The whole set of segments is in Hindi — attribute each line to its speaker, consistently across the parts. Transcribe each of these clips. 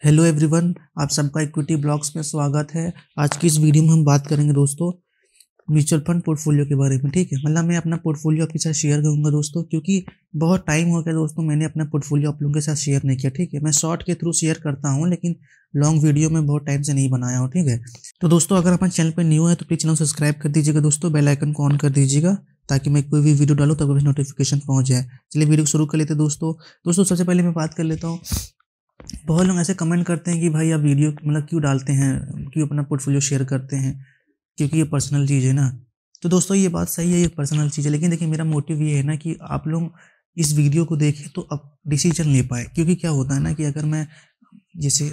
Speaker 1: हेलो एवरीवन, आप सबका इक्विटी ब्लॉग्स में स्वागत है। आज की इस वीडियो में हम बात करेंगे दोस्तों म्यूचुअल फंड पोर्टफोलियो के बारे में। ठीक है, मतलब मैं अपना पोर्टफोलियो आपके साथ शेयर करूंगा दोस्तों, क्योंकि बहुत टाइम हो गया दोस्तों मैंने अपना पोर्टफोलियो आप लोगों के साथ शेयर नहीं किया। ठीक है, मैं शॉर्ट के थ्रू शेयर करता हूं, लेकिन लॉन्ग वीडियो में बहुत टाइम से नहीं बनाया हूँ। ठीक है, तो दोस्तों अगर हमारे चैनल पर न्यू है तो प्लीज चैनल सब्सक्राइब कर दीजिएगा दोस्तों, बेल आइकन को ऑन कर दीजिएगा ताकि मैं कोई भी वीडियो डालूँ तब नोटिफिकेशन पहुंच जाए। चलिए वीडियो शुरू कर लेते हैं दोस्तों सबसे पहले मैं बात कर लेता हूँ। बहुत लोग ऐसे कमेंट करते हैं कि भाई आप वीडियो मतलब क्यों डालते हैं, क्यों अपना पोर्टफोलियो शेयर करते हैं, क्योंकि ये पर्सनल चीज़ है ना। तो दोस्तों ये बात सही है, ये पर्सनल चीज़ है, लेकिन देखिए मेरा मोटिव ये है ना कि आप लोग इस वीडियो को देखें तो अब डिसीजन ले पाए। क्योंकि क्या होता है ना कि अगर मैं जैसे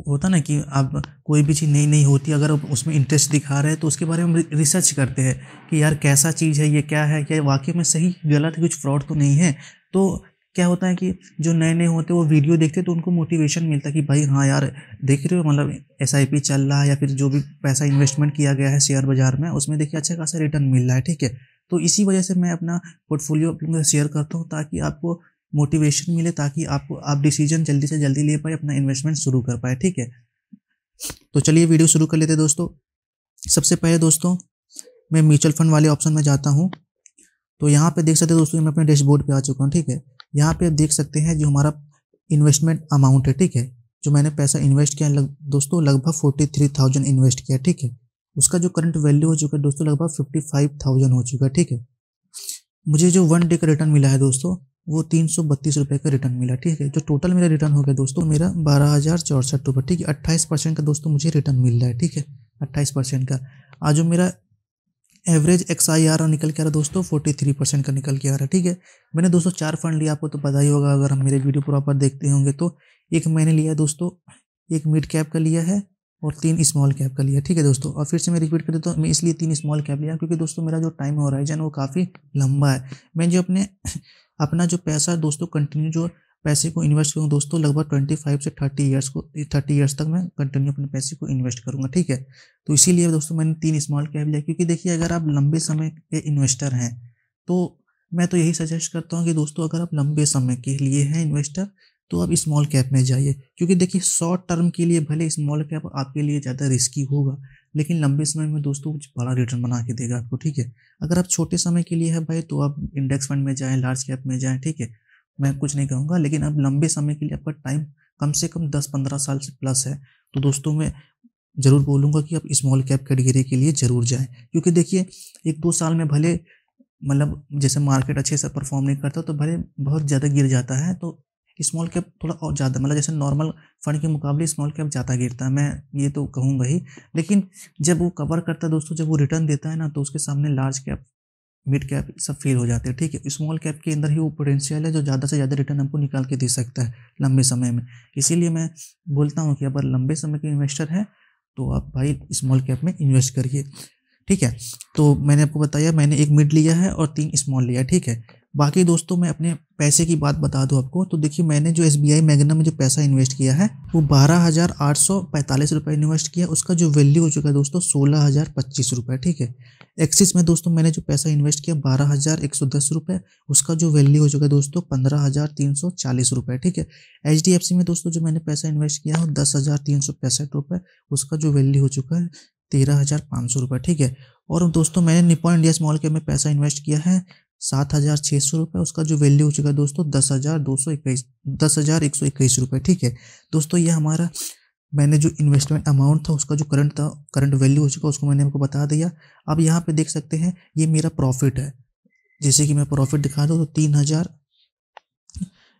Speaker 1: होता ना कि आप कोई भी चीज़ नई नई होती है, अगर आप उसमें इंटरेस्ट दिखा रहे हैं तो उसके बारे में रिसर्च करते हैं कि यार कैसा चीज़ है, ये क्या है, क्या वाकई में सही गलत है, कुछ फ्रॉड तो नहीं है। तो क्या होता है कि जो नए नए होते हैं वो वीडियो देखते हैं तो उनको मोटिवेशन मिलता है कि भाई हाँ यार देख रहे हो, मतलब SIP चल रहा है या फिर जो भी पैसा इन्वेस्टमेंट किया गया है शेयर बाजार में, उसमें देखिए अच्छा खासा रिटर्न मिल रहा है। ठीक है, तो इसी वजह से मैं अपना पोर्टफोलियो शेयर करता हूँ ताकि आपको मोटिवेशन मिले, ताकि आप डिसीजन जल्दी से जल्दी ले पाए, अपना इन्वेस्टमेंट शुरू कर पाए। ठीक है, तो चलिए वीडियो शुरू कर लेते हैं दोस्तों। सबसे पहले दोस्तों मैं म्यूचुअल फंड वाले ऑप्शन में जाता हूँ। तो यहाँ पे देख सकते हैं दोस्तों मैं अपने डैशबोर्ड पे आ चुका हूँ। ठीक है, यहाँ पे आप देख सकते हैं जो हमारा इन्वेस्टमेंट अमाउंट है। ठीक है, जो मैंने पैसा इन्वेस्ट किया दोस्तों लगभग 43,000 इन्वेस्ट किया। ठीक है, उसका जो करंट वैल्यू हो चुका है दोस्तों लगभग 55,000 हो चुका है। ठीक है, मुझे जो 1 डे का रिटर्न मिला है दोस्तों वो 332 रुपये का रिटर्न मिला। ठीक है, जो टोटल मेरा रिटर्न हो गया दोस्तों मेरा 12,064 रुपये। ठीक है, 28% का दोस्तों मुझे रिटर्न मिल रहा है। ठीक है, 28% का। आज जो मेरा एवरेज XIR निकल के आ रहा है दोस्तों 43% का निकल के आ रहा है। ठीक है, मैंने दोस्तों 4 फंड लिया, आपको तो पता ही होगा अगर हम मेरे वीडियो प्रॉपर देखते होंगे तो। एक मैंने लिया दोस्तों, एक मिड कैप का लिया है और 3 स्मॉल कैप का लिया। ठीक है दोस्तों, और फिर से मैं रिपीट कर देता हूँ, मैं इसलिए 3 स्मॉल कैप लिया क्योंकि दोस्तों मेरा जो टाइम होराइजन वो काफ़ी लंबा है। मैं जो अपना जो पैसा दोस्तों कंटिन्यू जो पैसे को इन्वेस्ट करूँगा दोस्तों लगभग 25 से 30 ईयर्स तक मैं कंटिन्यू अपने पैसे को इन्वेस्ट करूँगा। ठीक है, तो इसीलिए दोस्तों मैंने 3 स्मॉल कैप लिया, क्योंकि देखिए अगर आप लंबे समय के इन्वेस्टर हैं तो मैं तो यही सजेस्ट करता हूँ कि दोस्तों अगर आप लंबे समय के लिए हैं इन्वेस्टर तो आप स्मॉल कैप में जाइए। क्योंकि देखिए शॉर्ट टर्म के लिए भले स्मॉल कैप आपके लिए ज़्यादा रिस्की होगा, लेकिन लंबे समय में दोस्तों कुछ बड़ा रिटर्न बना के देगा आपको। ठीक है, अगर आप छोटे समय के लिए है भाई तो आप इंडेक्स फंड में जाएं, लार्ज कैप में जाएं। ठीक है, मैं कुछ नहीं कहूँगा, लेकिन अब लंबे समय के लिए आपका टाइम कम से कम 10-15 साल से प्लस है तो दोस्तों मैं ज़रूर बोलूँगा कि आप स्मॉल कैप कैटेगरी के लिए ज़रूर जाएँ। क्योंकि देखिए 1-2 साल में भले मतलब जैसे मार्केट अच्छे से परफॉर्म नहीं करता तो भले बहुत ज़्यादा गिर जाता है, तो स्मॉल कैप थोड़ा और ज़्यादा मतलब जैसे नॉर्मल फंड के मुकाबले स्मॉल कैप ज़्यादा गिरता है, मैं ये तो कहूँगा ही। लेकिन जब वो कवर करता है दोस्तों, जब वो रिटर्न देता है ना, तो उसके सामने लार्ज कैप मिड कैप सब फेल हो जाते हैं। ठीक है, स्मॉल कैप के अंदर ही वो पोटेंशियल है जो ज़्यादा से ज़्यादा रिटर्न हमको निकाल के दे सकता है लंबे समय में। इसीलिए मैं बोलता हूँ कि अगर लंबे समय के इन्वेस्टर हैं तो आप भाई स्मॉल कैप में इन्वेस्ट करिए। ठीक है, तो मैंने आपको बताया मैंने एक मिड लिया है और 3 स्मॉल लिया है। ठीक है, बाकी दोस्तों मैं अपने पैसे की बात बता दूं आपको, तो देखिए मैंने जो SBI मैग्ना में जो पैसा इन्वेस्ट किया है वो 12,845 रुपये इन्वेस्ट किया, उसका जो वैल्यू हो चुका है दोस्तों 16,025 रुपये। ठीक है, एक्सिस में दोस्तों मैंने जो पैसा इन्वेस्ट किया 12,110 रुपये, उसका जो वैल्यू हो चुका है दोस्तों 15,340 रुपये। ठीक है, HDFC में दोस्तों जो मैंने पैसा इन्वेस्ट किया है 10,365 रुपये, उसका जो वैल्यू हो चुका है 13,500 रुपये। ठीक है, और दोस्तों मैंने निप्पॉन इंडिया स्मॉल कैप में पैसा इन्वेस्ट किया है 7,600 रुपये, उसका जो वैल्यू हो चुका है दोस्तों 10,121 रुपये। ठीक है दोस्तों, ये हमारा मैंने जो इन्वेस्टमेंट अमाउंट था उसका जो करंट वैल्यू हो चुका है उसको मैंने आपको बता दिया। अब यहाँ पे देख सकते हैं ये मेरा प्रॉफिट है, जैसे कि मैं प्रॉफिट दिखा दूँ तो 3,000,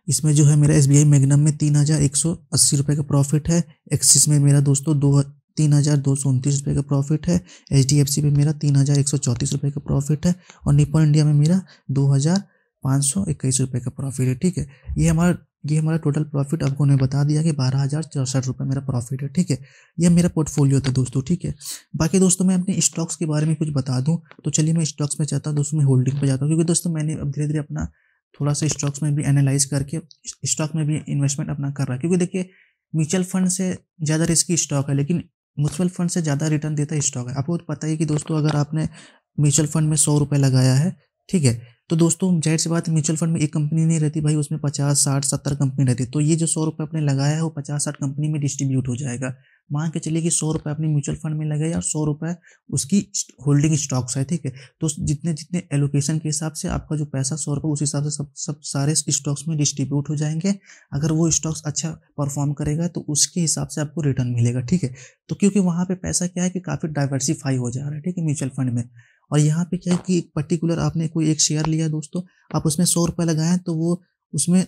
Speaker 1: इसमें जो है मेरा SBI मैग्नम में 3,180 रुपये का प्रॉफिट है। एक्सिस में मेरा दोस्तों 3,229 रुपये का प्रॉफिट है। HDFC में मेरा 3,134 रुपये का प्रॉफिट है और निप्पॉन इंडिया में मेरा 2,521 रुपये का प्रॉफिट है। ठीक है, ये हमारा टोटल प्रॉफिट आपको मैं बता दिया कि 12,064 रुपये मेरा प्रॉफिट है। ठीक है, ये मेरा पोर्टफोलियो था दोस्तों। ठीक है, बाकी दोस्तों मैं अपने स्टॉक्स के बारे में कुछ बता दूं तो चलिए मैं स्टॉक्स में चाहता हूँ दोस्तों, मैं होल्डिंग पे जाता हूँ, क्योंकि दोस्तों मैंने अब धीरे धीरे अपना थोड़ा सा स्टॉक्स में भी एनालाइज करके स्टॉक में भी इन्वेस्टमेंट अपना कर रहा है। क्योंकि देखिए म्यूचुअल फंड से ज़्यादा रिस्की स्टॉक है, लेकिन म्यूचुअल फंड से ज़्यादा रिटर्न देता है स्टॉक है। आपको तो पता ही कि दोस्तों अगर आपने म्यूचुअल फंड में 100 रुपये लगाया है, ठीक है, तो दोस्तों जाहिर सी बात है म्यूचुअल फंड में एक कंपनी नहीं रहती भाई, उसमें 50, 60, 70 कंपनी रहती है। तो ये जो 100 रुपये आपने लगाया है वो 50, 60 कंपनी में डिस्ट्रीब्यूट हो जाएगा। मान के चलिए कि 100 रुपये आपने म्यूचुअल फंड में लगाया और 100 रुपये उसकी होल्डिंग स्टॉक्स है, ठीक है। तो जितने जितने एलोकेशन के हिसाब से आपका जो पैसा 100 रुपये उस हिसाब से सब सारे स्टॉक्स में डिस्ट्रीब्यूट हो जाएंगे। अगर वो स्टॉक्स अच्छा परफॉर्म करेगा तो उसके हिसाब से आपको रिटर्न मिलेगा, ठीक है। तो क्योंकि वहाँ पे पैसा क्या है कि काफ़ी डाइवर्सिफाई हो जा रहा है, ठीक है, म्यूचुअल फंड में। और यहाँ पे क्या है कि एक पर्टिकुलर आपने कोई एक शेयर लिया दोस्तों, आप उसमें 100 रुपये लगाएं तो वो उसमें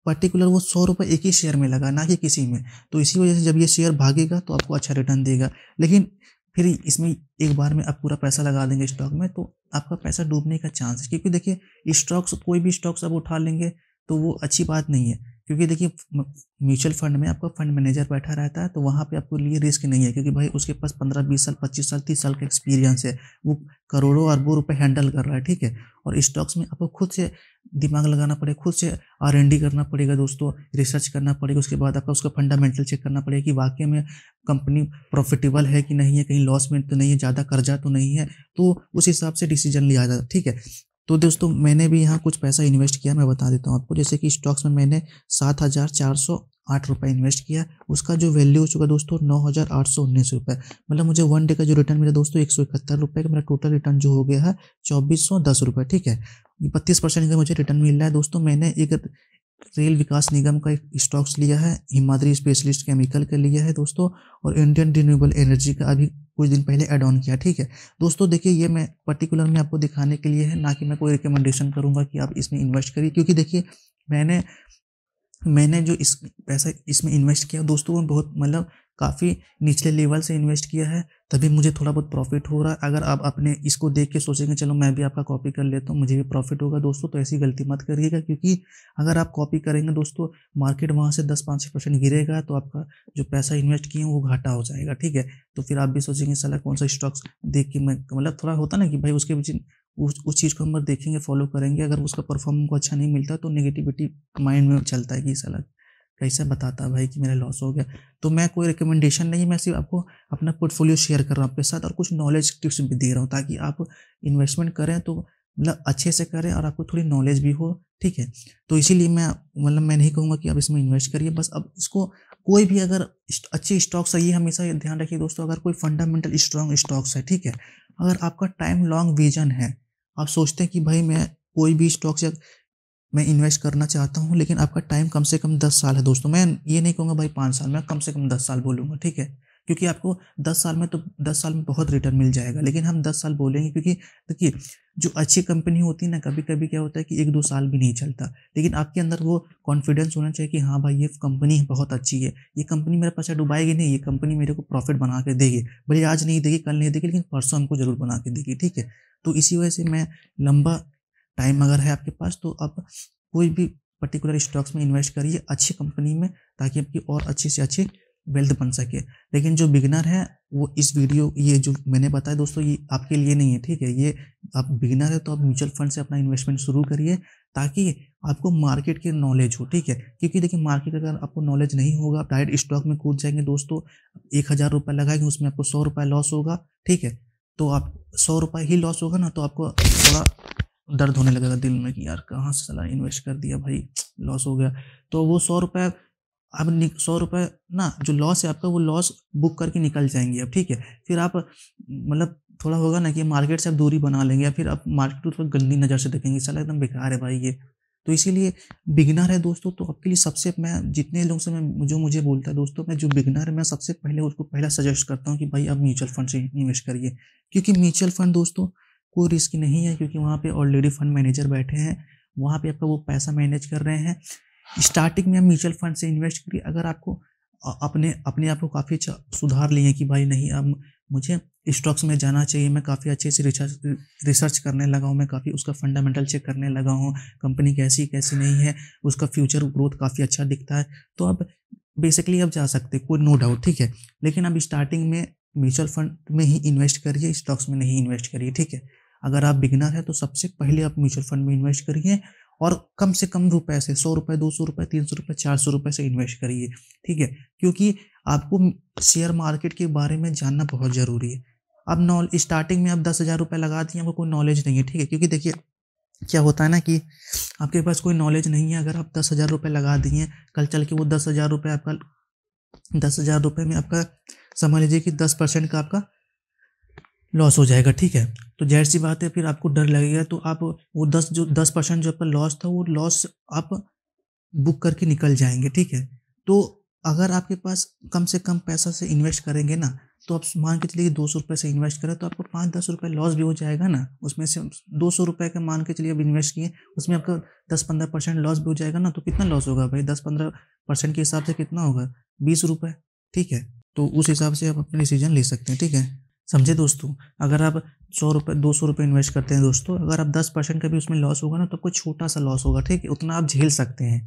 Speaker 1: पर्टिकुलर वो 100 रुपये एक ही शेयर में लगा, ना कि किसी में। तो इसी वजह से जब ये शेयर भागेगा तो आपको अच्छा रिटर्न देगा। लेकिन फिर इसमें एक बार में आप पूरा पैसा लगा देंगे स्टॉक में तो आपका पैसा डूबने का चांस है, क्योंकि देखिए स्टॉक्स कोई भी स्टॉक्स आप उठा लेंगे तो वो अच्छी बात नहीं है। क्योंकि देखिए म्यूचुअल फंड में आपका फंड मैनेजर बैठा रहता है, तो वहाँ पे आपको लिए रिस्क नहीं है, क्योंकि भाई उसके पास 15, 20 साल, 25 साल, 30 साल का एक्सपीरियंस है। वो करोड़ों अरबों रुपए हैंडल कर रहा है, ठीक है। और स्टॉक्स में आपको खुद से दिमाग लगाना पड़ेगा, खुद से R&D करना पड़ेगा दोस्तों, रिसर्च करना पड़ेगा। उसके बाद आपका उसका फंडामेंटल चेक करना पड़ेगा कि वाकई में कंपनी प्रॉफिटेबल है कि नहीं है, कहीं लॉस में तो नहीं है, ज़्यादा कर्जा तो नहीं है। तो उस हिसाब से डिसीजन लिया जाता है, ठीक है। तो दोस्तों मैंने भी यहाँ कुछ पैसा इन्वेस्ट किया, मैं बता देता हूँ आपको। जैसे कि स्टॉक्स में मैंने 7,408 रुपये इन्वेस्ट किया, उसका जो वैल्यू हो चुका दोस्तों 9,819 रुपये। मतलब मुझे 1 डे का जो रिटर्न मिला दोस्तों 171 रुपये का, मेरा टोटल रिटर्न जो हो गया है 2,410 रुपये, ठीक है। 32% का मुझे रिटर्न मिल रहा है दोस्तों। मैंने एक रेल विकास निगम का एक स्टॉक्स लिया है, हिमाद्री स्पेशलिस्ट केमिकल का लिया है दोस्तों, और इंडियन रिन्यूएबल एनर्जी का अभी कुछ दिन पहले ऐड ऑन किया, ठीक है। दोस्तों देखिए ये मैं पर्टिकुलर में आपको दिखाने के लिए है, ना कि मैं कोई रिकमेंडेशन करूंगा कि आप इसमें इन्वेस्ट करिए। क्योंकि देखिए मैंने जो इस पैसा इसमें इन्वेस्ट किया दोस्तों वो बहुत मतलब काफ़ी निचले लेवल से इन्वेस्ट किया है, तभी मुझे थोड़ा बहुत प्रॉफिट हो रहा है। अगर आप अपने इसको देख के सोचेंगे चलो मैं भी आपका कॉपी कर लेता हूँ, मुझे भी प्रॉफिट होगा दोस्तों, तो ऐसी गलती मत करिएगा। क्योंकि अगर आप कॉपी करेंगे दोस्तों, मार्केट वहाँ से 10-5% गिरेगा तो आपका जो पैसा इन्वेस्ट किए वो घाटा हो जाएगा, ठीक है। तो फिर आप भी सोचेंगे साला कौन सा स्टॉक्स देख के मैं, मतलब थोड़ा होता ना कि भाई उसके पीछे उस चीज़ को हम देखेंगे, फॉलो करेंगे। अगर उसका परफॉर्मेंस को अच्छा नहीं मिलता तो नेगेटिविटी माइंड में चलता है कि साला कैसे बताता है भाई कि मेरा लॉस हो गया। तो मैं कोई रिकमेंडेशन नहीं, मैं सिर्फ आपको अपना पोर्टफोलियो शेयर कर रहा हूँ आपके साथ, और कुछ नॉलेज टिप्स भी दे रहा हूँ ताकि आप इन्वेस्टमेंट करें तो मतलब अच्छे से करें और आपको थोड़ी नॉलेज भी हो, ठीक है। तो इसीलिए मैं नहीं कहूँगा कि आप इसमें इन्वेस्ट करिए। बस अब इसको कोई भी अगर अच्छे स्टॉक्स है, ये हमेशा ध्यान रखिए दोस्तों, अगर कोई फंडामेंटल स्ट्रॉन्ग स्टॉक्स है, ठीक है, अगर आपका टाइम लॉन्ग विजन है, आप सोचते हैं कि भाई मैं कोई भी स्टॉक्स या मैं इन्वेस्ट करना चाहता हूँ, लेकिन आपका टाइम कम से कम 10 साल है दोस्तों। मैं ये नहीं कहूँगा भाई 5 साल, मैं कम से कम 10 साल बोलूँगा, ठीक है। क्योंकि आपको 10 साल में तो 10 साल में बहुत रिटर्न मिल जाएगा, लेकिन हम 10 साल बोलेंगे क्योंकि देखिए जो अच्छी कंपनी होती है ना, कभी कभी क्या होता है कि 1-2 साल भी नहीं चलता, लेकिन आपके अंदर वो कॉन्फिडेंस होना चाहिए कि हाँ भाई ये कंपनी बहुत अच्छी है, ये कंपनी मेरा पैसा डुबाएगी नहीं, ये कंपनी मेरे को प्रॉफिट बना के देगी। भले आज नहीं देगी, कल नहीं देगी, लेकिन परसों हमको जरूर बना के देगी, ठीक है। तो इसी वजह से मैं लंबा टाइम अगर है आपके पास तो आप कोई भी पर्टिकुलर स्टॉक्स में इन्वेस्ट करिए अच्छी कंपनी में, ताकि आपकी और अच्छी से अच्छी वेल्थ बन सके। लेकिन जो बिगिनर है वो इस वीडियो ये जो मैंने बताया दोस्तों ये आपके लिए नहीं है, ठीक है। ये आप बिगिनर है तो आप म्यूचुअल फंड से अपना इन्वेस्टमेंट शुरू करिए ताकि आपको मार्केट की नॉलेज हो, ठीक है। क्योंकि देखिए मार्केट अगर आपको नॉलेज नहीं होगा, आप डायरेक्ट स्टॉक में कूद जाएंगे दोस्तों, 1,000 रुपये लगाएंगे उसमें आपको 100 रुपये लॉस होगा, ठीक है। तो आप 100 रुपये ही लॉस होगा ना, तो आपको थोड़ा दर्द होने लगेगा दिल में कि यार कहाँ से साला इन्वेस्ट कर दिया भाई, लॉस हो गया। तो वो 100 रुपये अब 100 रुपये ना जो लॉस है आपका, वो लॉस बुक करके निकल जाएंगे अब, ठीक है। फिर आप मतलब थोड़ा होगा ना कि मार्केट से आप दूरी बना लेंगे, या फिर आप मार्केट को थोड़ा गंदी नज़र से देखेंगे, साला एकदम बेकार है भाई ये। तो इसीलिए बिगिनर है दोस्तों, तो आपके लिए सबसे मैं जितने लोग से मैं जो मुझे बोलता है दोस्तों, मैं जो बिगिनर है मैं सबसे पहले उसको पहला सजेस्ट करता हूँ कि भाई आप म्यूचुअल फंड से इन्वेस्ट करिए। क्योंकि म्यूचुअल फंड दोस्तों कोई रिस्क नहीं है, क्योंकि वहाँ पे ऑलरेडी फंड मैनेजर बैठे हैं, वहाँ पे आपका वो पैसा मैनेज कर रहे हैं। स्टार्टिंग में आप म्यूचुअल फंड से इन्वेस्ट करिए। अगर आपको अपने अपने आप को काफ़ी अच्छा सुधार लिए कि भाई नहीं अब मुझे स्टॉक्स में जाना चाहिए, मैं काफ़ी अच्छे से रिसर्च करने लगा हूँ, मैं काफ़ी उसका फंडामेंटल चेक करने लगा हूँ, कंपनी कैसी कैसी नहीं है, उसका फ्यूचर ग्रोथ काफ़ी अच्छा दिखता है, तो अब बेसिकली आप जा सकते, कोई नो डाउट, ठीक है। लेकिन अब स्टार्टिंग में म्यूचुअल फंड में ही इन्वेस्ट करिए, स्टॉक्स में नहीं इन्वेस्ट करिए, ठीक है। अगर आप बिगिनर है तो सबसे पहले आप म्यूचुअल फंड में इन्वेस्ट करिए, और कम से कम रुपए से 100 रुपये, 200 रुपये, 300 रुपये, 400 रुपये से इन्वेस्ट करिए, ठीक है। क्योंकि आपको शेयर मार्केट के बारे में जानना बहुत ज़रूरी है। अब स्टार्टिंग में आप 10,000 रुपये लगा दिए, आपको कोई नॉलेज नहीं है, ठीक है। क्योंकि देखिए क्या होता है ना कि आपके पास कोई नॉलेज नहीं है, अगर आप 10,000 रुपये लगा दिए, कल चल के वो 10,000 रुपये आपका 10,000 रुपये में आपका समझ लीजिए कि 10% का आपका लॉस हो जाएगा, ठीक है। तो ज़ाहिर सी बात है फिर आपको डर लगेगा, तो आप वो 10% जो आपका लॉस था वो लॉस आप बुक करके निकल जाएंगे, ठीक है। तो अगर आपके पास कम से कम पैसा से इन्वेस्ट करेंगे ना, तो आप मान के चलिए 200 रुपये से इन्वेस्ट करें तो आपको 5-10 रुपये लॉस भी हो जाएगा ना, उसमें से 200 रुपये का मान के चलिए अब इन्वेस्ट किए, उसमें आपका 10-15% लॉस भी हो जाएगा ना, तो कितना लॉस होगा भाई, 10-15% के हिसाब से कितना होगा, 20 रुपये, ठीक है। तो उस हिसाब से आप अपना डिसीजन ले सकते हैं, ठीक है, समझे दोस्तों। अगर आप 100 रुपये 200 रुपये इन्वेस्ट करते हैं दोस्तों, अगर आप 10% का भी उसमें लॉस होगा ना, तो आपको छोटा सा लॉस होगा, ठीक है, उतना आप झेल सकते हैं,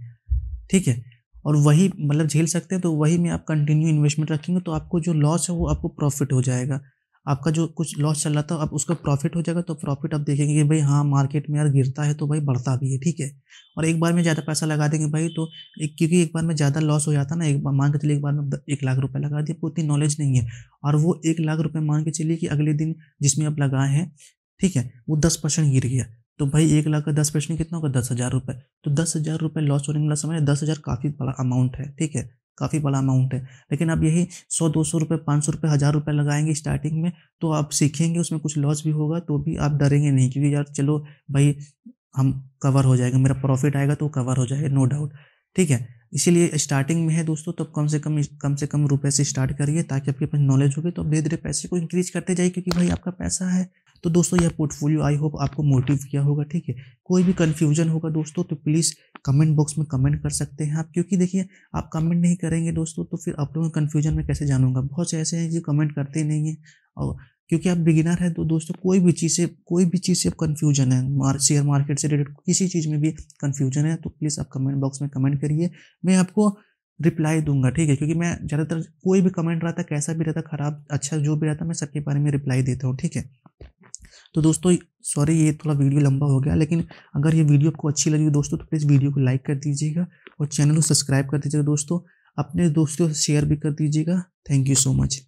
Speaker 1: ठीक है। और वही मतलब झेल सकते हैं, तो वही में आप कंटिन्यू इन्वेस्टमेंट रखेंगे तो आपको जो लॉस है वो आपको प्रॉफिट हो जाएगा। आपका जो कुछ लॉस चल रहा था अब उसका प्रॉफिट हो जाएगा, तो प्रॉफिट आप देखेंगे कि भाई हाँ मार्केट में यार गिरता है तो भाई बढ़ता भी है, ठीक है। और एक बार में ज़्यादा पैसा लगा देंगे भाई तो क्योंकि एक बार में ज़्यादा लॉस हो जाता है ना, एक बार मान के चलिए एक बार में 1 लाख रुपये लगा दिए, आपको उतनी नॉलेज नहीं है, और वो 1 लाख रुपये मान के चलिए कि अगले दिन जिसमें आप लगाए हैं, ठीक है, वो 10% गिर गया, तो भाई 1 लाख का 10% कितना होगा, 10,000 रुपये। तो 10,000 रुपये लॉस होने वाला समय 10,000 काफ़ी बड़ा अमाउंट है, ठीक है, काफ़ी बड़ा अमाउंट है। लेकिन आप यही 100-200 रुपये 500 रुपये 1,000 रुपये लगाएंगे स्टार्टिंग में, तो आप सीखेंगे, उसमें कुछ लॉस भी होगा तो भी आप डरेंगे नहीं, क्योंकि यार चलो भाई हम कवर हो जाएगा, मेरा प्रॉफिट आएगा तो कवर हो जाएगा, नो डाउट, ठीक है। इसीलिए स्टार्टिंग में है दोस्तों, तो कम से कम रुपए से स्टार्ट करिए, ताकि आपके पास नॉलेज होगी तो आप धीरे धीरे पैसे को इंक्रीज करते जाइए, क्योंकि भाई आपका पैसा है। तो दोस्तों यह पोर्टफोलियो आई होप आपको मोटिव किया होगा, ठीक है। कोई भी कन्फ्यूजन होगा दोस्तों तो प्लीज़ कमेंट बॉक्स में कमेंट कर सकते हैं आप, क्योंकि देखिए आप कमेंट नहीं करेंगे दोस्तों तो फिर आप लोगों को कन्फ्यूजन में कैसे जानूंगा। बहुत से ऐसे हैं जो कमेंट करते ही नहीं है, और क्योंकि आप बिगिनर हैं तो दोस्तों कोई भी चीज़ से आप कन्फ्यूजन है, शेयर मार्केट से रिलेटेड किसी चीज़ में भी कन्फ्यूजन है, तो प्लीज़ आप कमेंट बॉक्स में कमेंट करिए, मैं आपको रिप्लाई दूंगा, ठीक है। क्योंकि मैं ज़्यादातर कोई भी कमेंट रहता, कैसा भी रहता, खराब अच्छा जो भी रहता, मैं सबके बारे में रिप्लाई देता हूँ, ठीक है। तो दोस्तों सॉरी ये थोड़ा वीडियो लंबा हो गया, लेकिन अगर ये वीडियो आपको अच्छी लगी दोस्तों तो प्लीज़ वीडियो को लाइक कर दीजिएगा और चैनल को सब्सक्राइब कर दीजिएगा दोस्तों, अपने दोस्तों से शेयर भी कर दीजिएगा। Thank you so much.